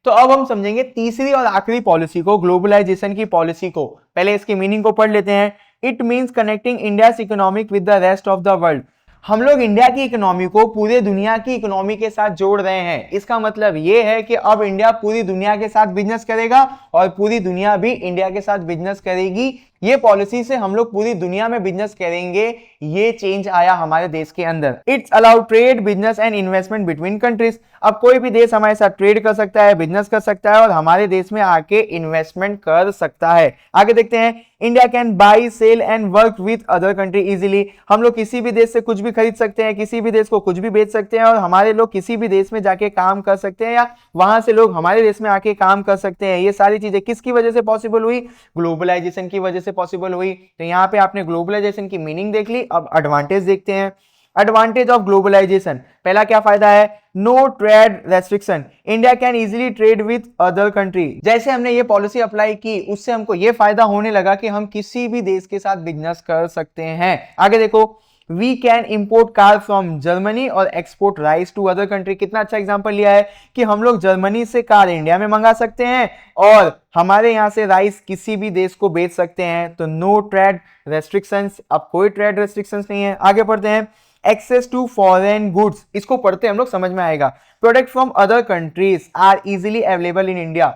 तो अब हम समझेंगे तीसरी और आखिरी पॉलिसी को, ग्लोबलाइजेशन की पॉलिसी को। पहले इसकी मीनिंग को पढ़ लेते हैं। It means connecting India's economic with the rest of the world. हम लोग इंडिया की इकोनॉमी को पूरे दुनिया की इकोनॉमी के साथ जोड़ रहे हैं। इसका मतलब ये है कि अब इंडिया पूरी दुनिया के साथ बिजनेस करेगा और पूरी दुनिया भी इंडिया के साथ बिजनेस करेगी। ये पॉलिसी से हम लोग पूरी दुनिया में बिजनेस करेंगे, ये चेंज आया हमारे देश के अंदर। It's allowed trade, business and investment between countries. अब कोई भी देश हमारे साथ ट्रेड कर सकता है, बिजनेस कर सकता है और हमारे देश में आके इन्वेस्टमेंट कर सकता है। आगे देखते हैं। India can buy, sell and work with other country easily. हम लोग किसी भी देश से कुछ भी खरीद सकते हैं, किसी भी देश को कुछ भी बेच सकते हैं और हमारे लोग किसी भी देश में जाके काम कर सकते हैं या वहां से लोग हमारे देश में आके काम कर सकते हैं। ये सारी चीजें किसकी वजह से पॉसिबल हुई? ग्लोबलाइजेशन की वजह से पॉसिबल हुई। तो यहाँ पे आपने ग्लोबलाइजेशन की मीनिंग देख ली। अब एडवांटेज देखते हैं। एडवांटेज ऑफ ग्लोबलाइजेशन, पहला क्या फायदा है? No trade restriction. India can easily trade with other country. जैसे हमने ये पॉलिसी अप्लाई की उससे हमको ये फायदा होने लगा कि हम किसी भी देश के साथ बिजनेस कर सकते हैं। आगे देखो। We can import car from Germany और export rice to other country. कितना अच्छा एग्जांपल लिया है कि हम लोग जर्मनी से कार इंडिया में मंगा सकते हैं और हमारे यहां से राइस किसी भी देश को बेच सकते हैं। तो नो ट्रेड रेस्ट्रिक्शंस, अब कोई ट्रेड रेस्ट्रिक्शंस नहीं है। आगे पढ़ते हैं। एक्सेस टू फॉरेन गुड्स, इसको पढ़ते हम लोग समझ में आएगा। Product from other countries are easily available in India.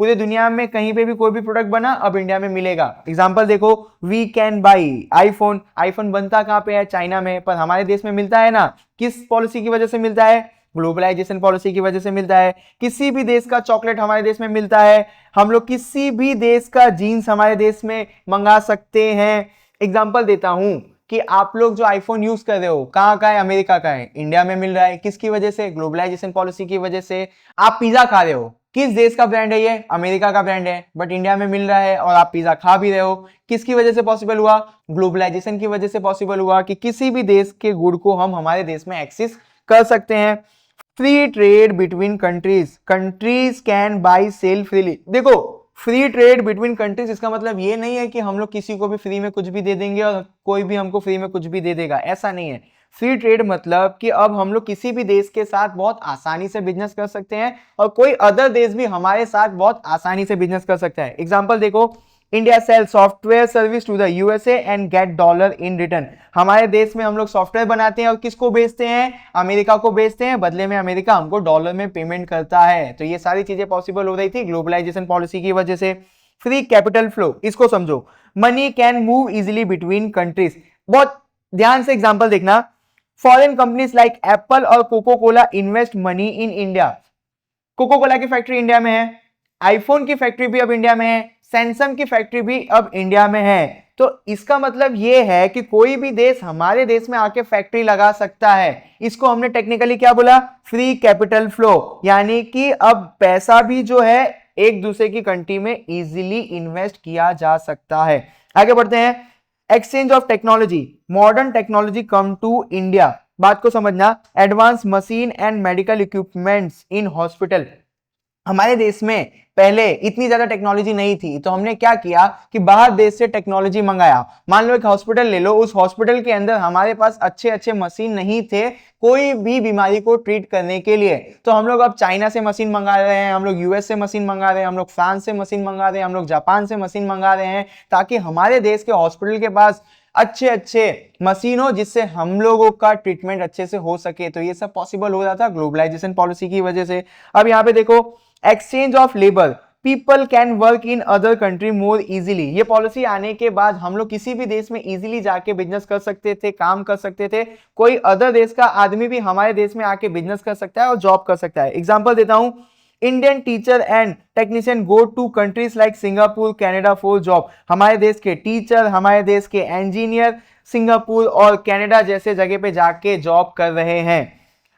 पूरे दुनिया में कहीं पे भी कोई भी प्रोडक्ट बना अब इंडिया में मिलेगा। एग्जांपल देखो। We can buy iPhone. IPhone बनता कहां पे है? चाइना में, पर हमारे देश में मिलता है ना। किस पॉलिसी की वजह से मिलता है? ग्लोबलाइजेशन पॉलिसी की वजह से मिलता है। किसी भी देश का चॉकलेट हमारे देश में मिलता है। हम लोग किसी भी देश का जीन्स हमारे देश में मंगा सकते हैं। एग्जाम्पल देता हूं कि आप लोग जो आईफोन यूज कर रहे हो कहाँ का है? अमेरिका का है, इंडिया में मिल रहा है। किसकी वजह से? ग्लोबलाइजेशन पॉलिसी की वजह से। आप पिज्जा खा रहे हो, किस देश का ब्रांड है? ये अमेरिका का ब्रांड है, बट इंडिया में मिल रहा है और आप पिज्जा खा भी रहे हो। किसकी वजह से पॉसिबल हुआ? ग्लोबलाइजेशन की वजह से पॉसिबल हुआ कि किसी भी देश के गुड को हम हमारे देश में एक्सेस कर सकते हैं। Free trade between countries, countries can buy sell freely. देखो, फ्री ट्रेड बिटवीन कंट्रीज इसका मतलब ये नहीं है कि हम लोग किसी को भी फ्री में कुछ भी दे देंगे और कोई भी हमको फ्री में कुछ भी दे देगा, ऐसा नहीं है। फ्री ट्रेड मतलब कि अब हम लोग किसी भी देश के साथ बहुत आसानी से बिजनेस कर सकते हैं और कोई अदर देश भी हमारे साथ बहुत आसानी से बिजनेस कर सकता है। एग्जांपल देखो। India sell software service to the USA and get dollar in return. हमारे देश में हम लोग सॉफ्टवेयर बनाते हैं और किसको बेचते हैं? अमेरिका को बेचते हैं, बदले में अमेरिका हमको डॉलर में पेमेंट करता है। तो ये सारी चीजें पॉसिबल हो रही थी ग्लोबलाइजेशन पॉलिसी की वजह से। फ्री कैपिटल फ्लो, इसको समझो। Money can move easily between countries. बहुत ध्यान से एग्जांपल देखना। फॉरेन कंपनीज लाइक एप्पल और Coca Cola invest money in India. Coca Cola की फैक्ट्री इंडिया में है, आईफोन की फैक्ट्री भी अब इंडिया में है, सैमसंग की फैक्ट्री भी अब इंडिया में है। तो इसका मतलब यह है कि कोई भी देश हमारे देश में आके फैक्ट्री लगा सकता है। इसको हमने टेक्निकली क्या बोला? Free capital flow. यानी कि अब पैसा भी जो है एक दूसरे की कंट्री में इजीली इन्वेस्ट किया जा सकता है। आगे बढ़ते हैं। Exchange of technology, modern technology come to India. बात को समझना। Advance machine and medical equipments in hospital. हमारे देश में पहले इतनी ज्यादा टेक्नोलॉजी नहीं थी, तो हमने क्या किया कि बाहर देश से टेक्नोलॉजी मंगाया। मान लो एक हॉस्पिटल ले लो, उस हॉस्पिटल के अंदर हमारे पास अच्छे अच्छे मशीन नहीं थे कोई भी बीमारी को ट्रीट करने के लिए, तो हम लोग अब चाइना से मशीन मंगा रहे हैं, हम लोग यूएस से मशीन मंगा रहे हैं, हम लोग फ्रांस से मशीन मंगा रहे हैं, हम लोग जापान से मशीन मंगा रहे हैं, ताकि हमारे देश के हॉस्पिटल के पास अच्छे अच्छे मशीन हो जिससे हम लोगों का ट्रीटमेंट अच्छे से हो सके। तो ये सब पॉसिबल हो रहा था ग्लोबलाइजेशन पॉलिसी की वजह से। अब यहाँ पे देखो। Exchange of labour, people can work in other country more easily. ये पॉलिसी आने के बाद हम लोग किसी भी देश में इजीली जाके बिजनेस कर सकते थे, काम कर सकते थे। कोई अदर देश का आदमी भी हमारे देश में आके बिजनेस कर सकता है और जॉब कर सकता है। एग्जांपल देता हूं। Indian teacher and technician go to countries like Singapore, Canada for job. हमारे देश के टीचर, हमारे देश के इंजीनियर सिंगापुर और कनाडा जैसे जगह पे जाके जॉब कर रहे हैं।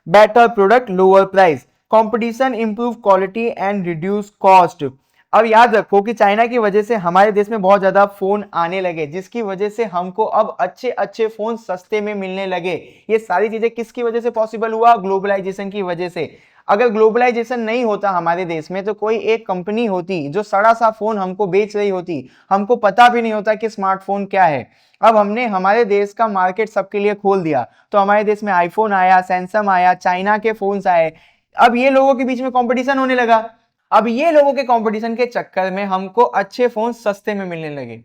Better product, lower price, competition, improve quality and reduce cost. अब याद रखो कि चाइना की वजह से हमारे देश में बहुत ज्यादा फोन आने लगे, जिसकी वजह से हमको अब अच्छे अच्छे फोन सस्ते में मिलने लगे। ये सारी चीजें किसकी वजह से पॉसिबल हुआ? ग्लोबलाइजेशन की वजह से। अगर ग्लोबलाइजेशन नहीं होता हमारे देश में, तो कोई एक कंपनी होती जो सड़ा सा फोन हमको बेच रही होती, हमको पता भी नहीं होता कि स्मार्टफोन क्या है। अब हमने हमारे देश का मार्केट सबके लिए खोल दिया, तो हमारे देश में आईफोन आया, सैमसंग आया, चाइना के फोन्स आए। अब ये लोगों के बीच में कंपटीशन होने लगा। अब ये लोगों के कंपटीशन के चक्कर में हमको अच्छे फोन सस्ते में मिलने लगे।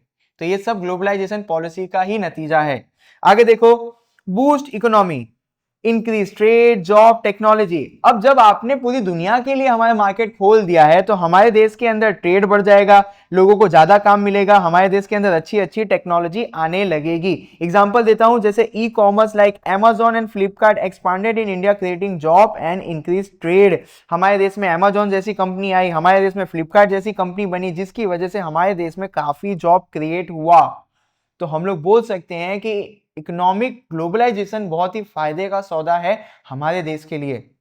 तो ये सब ग्लोबलाइजेशन पॉलिसी का ही नतीजा है। आगे देखो, boost economy, increase trade, job, technology. अब जब आपने पूरी दुनिया के लिए हमारा मार्केट खोल दिया है तो हमारे देश के अंदर ट्रेड बढ़ जाएगा, लोगों को ज्यादा काम मिलेगा, हमारे देश के अंदर अच्छी अच्छी टेक्नोलॉजी आने लगेगी। एग्जांपल देता हूं, जैसे e commerce like Amazon and Flipkart expanded in India creating job and increase trade. हमारे देश में Amazon जैसी कंपनी आई, हमारे देश में फ्लिपकार्ट जैसी कंपनी बनी, जिसकी वजह से हमारे देश में काफी जॉब क्रिएट हुआ। तो हम लोग बोल सकते हैं कि इकोनॉमिक ग्लोबलाइजेशन बहुत ही फायदे का सौदा है हमारे देश के लिए।